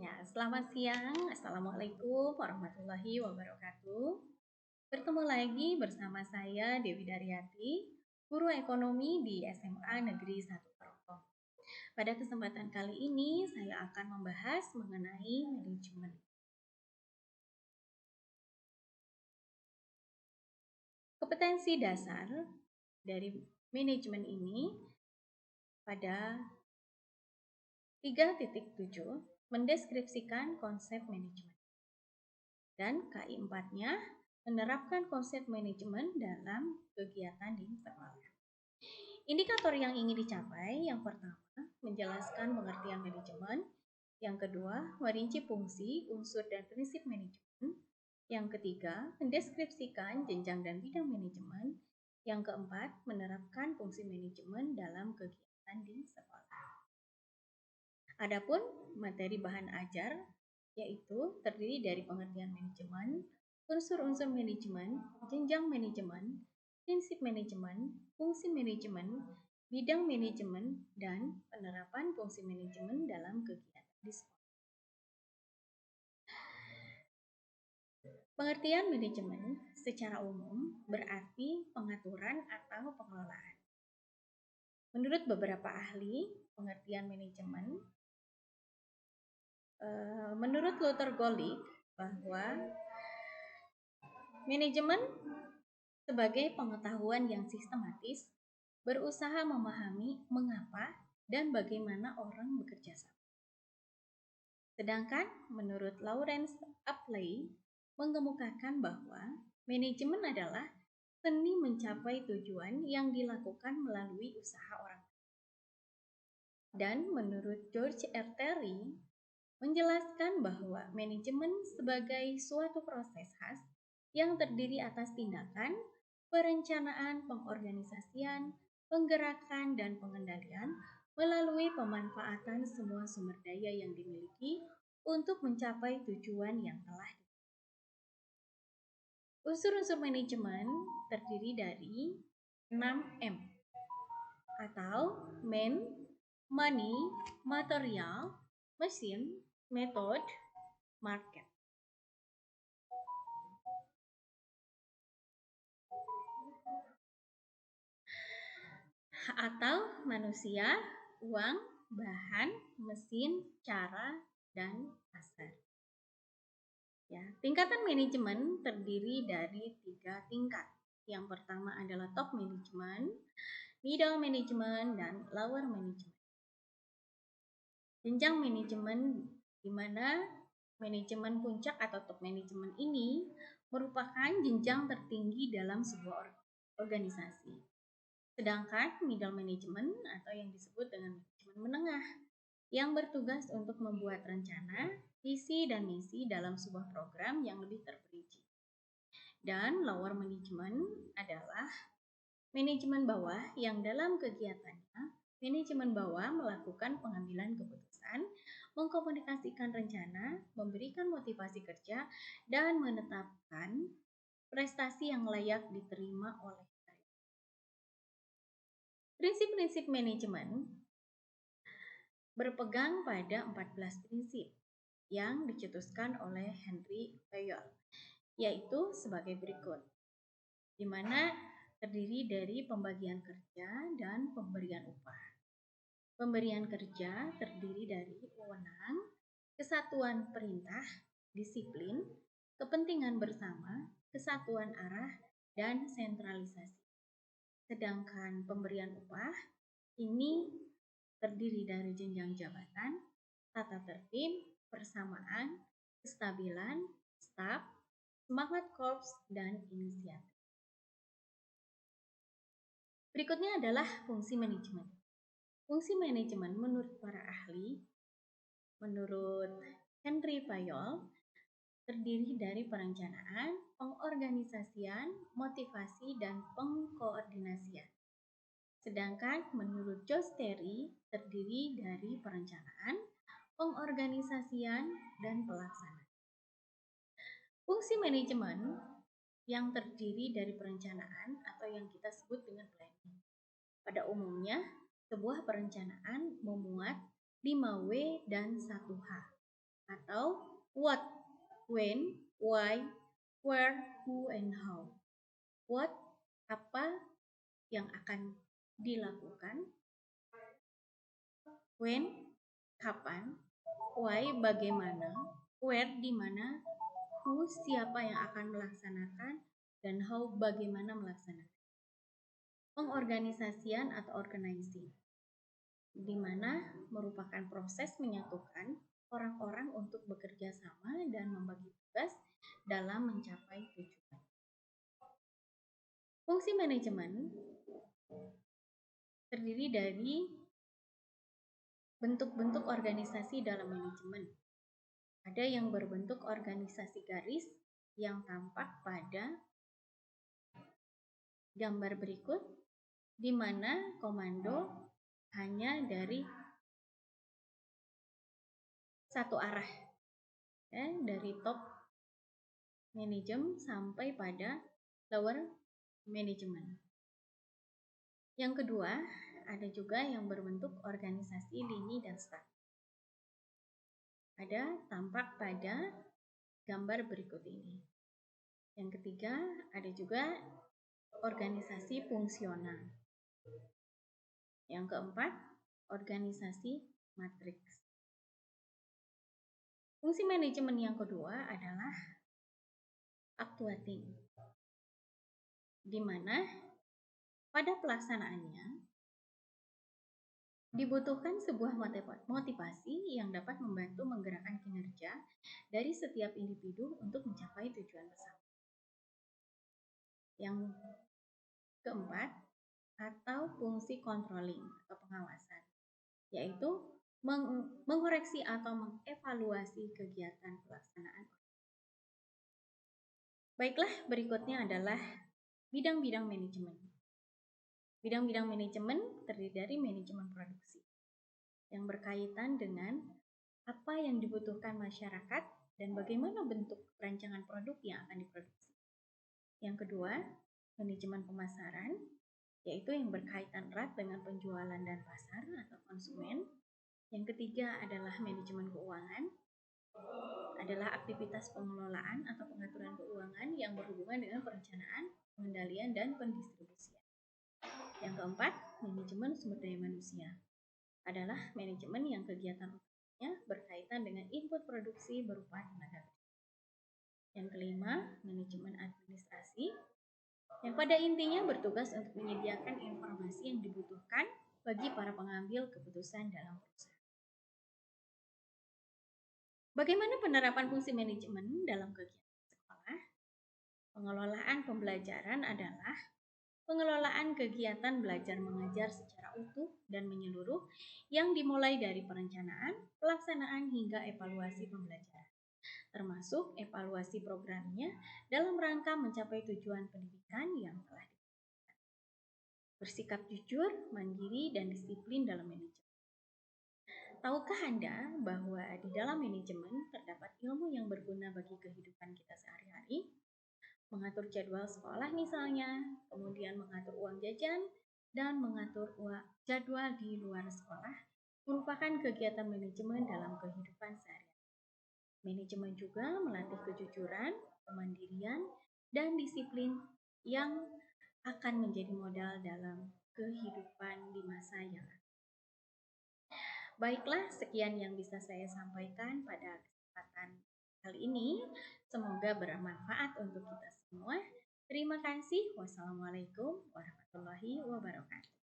Ya, selamat siang. Assalamualaikum warahmatullahi wabarakatuh. Bertemu lagi bersama saya Dewi Daryati, guru ekonomi di SMA Negeri 1 Propo. Pada kesempatan kali ini saya akan membahas mengenai manajemen. Kompetensi dasar dari manajemen ini pada 3.7 mendeskripsikan konsep manajemen. Dan KI4-nya menerapkan konsep manajemen dalam kegiatan di sekolah. Indikator yang ingin dicapai, yang pertama, menjelaskan pengertian manajemen. Yang kedua, merinci fungsi, unsur, dan prinsip manajemen. Yang ketiga, mendeskripsikan jenjang dan bidang manajemen. Yang keempat, menerapkan fungsi manajemen dalam kegiatan di sekolah. Adapun materi bahan ajar yaitu terdiri dari pengertian manajemen, unsur-unsur manajemen, jenjang manajemen, prinsip manajemen, fungsi manajemen, bidang manajemen, dan penerapan fungsi manajemen dalam kegiatan di sekolah. Pengertian manajemen secara umum berarti pengaturan atau pengelolaan. Menurut beberapa ahli, pengertian manajemen menurut Lothar Golik bahwa manajemen sebagai pengetahuan yang sistematis berusaha memahami mengapa dan bagaimana orang bekerja sama. Sedangkan menurut Lawrence Apley mengemukakan bahwa manajemen adalah seni mencapai tujuan yang dilakukan melalui usaha orang. Dan menurut George R. Terry menjelaskan bahwa manajemen sebagai suatu proses khas yang terdiri atas tindakan, perencanaan, pengorganisasian, penggerakan, dan pengendalian melalui pemanfaatan semua sumber daya yang dimiliki untuk mencapai tujuan yang telah ditentukan. Unsur-unsur manajemen terdiri dari 6M atau man, money, material, mesin, method, market. Atau manusia, uang, bahan, mesin, cara, dan pasar. Ya, tingkatan manajemen terdiri dari 3 tingkat. Yang pertama adalah top management, middle management, dan lower management. Jenjang manajemen di mana manajemen puncak atau top management ini merupakan jenjang tertinggi dalam sebuah organisasi. Sedangkan middle management atau yang disebut dengan manajemen menengah yang bertugas untuk membuat rencana, visi, dan misi dalam sebuah program yang lebih terperinci. Dan lower management adalah manajemen bawah yang dalam kegiatannya manajemen bawah melakukan pengambilan keputusan, mengkomunikasikan rencana, memberikan motivasi kerja, dan menetapkan prestasi yang layak diterima oleh karyawan. Prinsip-prinsip manajemen berpegang pada 14 prinsip yang dicetuskan oleh Henry Fayol, yaitu sebagai berikut, di mana terdiri dari pembagian kerja dan pemberian upah. Pemberian kerja terdiri dari wewenang, kesatuan perintah, disiplin, kepentingan bersama, kesatuan arah, dan sentralisasi. Sedangkan pemberian upah ini terdiri dari jenjang jabatan, tata tertib, persamaan, kestabilan, staf, semangat korps, dan inisiatif. Berikutnya adalah fungsi manajemen. Fungsi manajemen menurut para ahli, menurut Henry Fayol, terdiri dari perencanaan, pengorganisasian, motivasi, dan pengkoordinasian. Sedangkan menurut George Terry terdiri dari perencanaan, pengorganisasian, dan pelaksanaan. Fungsi manajemen yang terdiri dari perencanaan atau yang kita sebut dengan planning. Pada umumnya, sebuah perencanaan memuat 5W dan 1H atau what, when, why, where, who, and how. What, apa yang akan dilakukan, when, kapan, why, bagaimana, where, di mana, who, siapa yang akan melaksanakan, dan how, bagaimana melaksanakan. Pengorganisasian atau organizing, di mana merupakan proses menyatukan orang-orang untuk bekerja sama dan membagi tugas dalam mencapai tujuan. Fungsi manajemen terdiri dari bentuk-bentuk organisasi dalam manajemen. Ada yang berbentuk organisasi garis yang tampak pada gambar berikut, di mana komando hanya dari satu arah, dari top manajemen sampai pada lower manajemen. Yang kedua, ada juga yang berbentuk organisasi lini dan staf. Ada tampak pada gambar berikut ini. Yang ketiga, ada juga organisasi fungsional. Yang keempat, organisasi matriks. Fungsi manajemen yang kedua adalah actuating, di mana pada pelaksanaannya dibutuhkan sebuah motivasi yang dapat membantu menggerakkan kinerja dari setiap individu untuk mencapai tujuan bersama. Yang keempat, atau fungsi controlling atau pengawasan, yaitu mengoreksi atau mengevaluasi kegiatan pelaksanaan. Baiklah, berikutnya adalah bidang-bidang manajemen. Bidang-bidang manajemen terdiri dari manajemen produksi, yang berkaitan dengan apa yang dibutuhkan masyarakat dan bagaimana bentuk rancangan produk yang akan diproduksi. Yang kedua, manajemen pemasaran, yaitu yang berkaitan erat dengan penjualan dan pasar atau konsumen. Yang ketiga adalah manajemen keuangan, adalah aktivitas pengelolaan atau pengaturan keuangan yang berhubungan dengan perencanaan, pengendalian, dan pendistribusian. Yang keempat, manajemen sumber daya manusia, adalah manajemen yang kegiatan utamanya berkaitan dengan input produksi berupa tenaga kerja. Yang kelima, manajemen administrasi, yang pada intinya bertugas untuk menyediakan informasi yang dibutuhkan bagi para pengambil keputusan dalam perusahaan. Bagaimana penerapan fungsi manajemen dalam kegiatan sekolah? Pengelolaan pembelajaran adalah pengelolaan kegiatan belajar mengajar secara utuh dan menyeluruh yang dimulai dari perencanaan, pelaksanaan, hingga evaluasi pembelajaran, termasuk evaluasi programnya dalam rangka mencapai tujuan pendidikan yang telah ditetapkan. Bersikap jujur, mandiri, dan disiplin dalam manajemen. Tahukah Anda bahwa di dalam manajemen terdapat ilmu yang berguna bagi kehidupan kita sehari-hari? Mengatur jadwal sekolah misalnya, kemudian mengatur uang jajan, dan mengatur jadwal di luar sekolah merupakan kegiatan manajemen dalam kehidupan sehari-hari. Manajemen juga melatih kejujuran, kemandirian, dan disiplin yang akan menjadi modal dalam kehidupan di masa yang akan. Baiklah, sekian yang bisa saya sampaikan pada kesempatan kali ini. Semoga bermanfaat untuk kita semua. Terima kasih. Wassalamualaikum warahmatullahi wabarakatuh.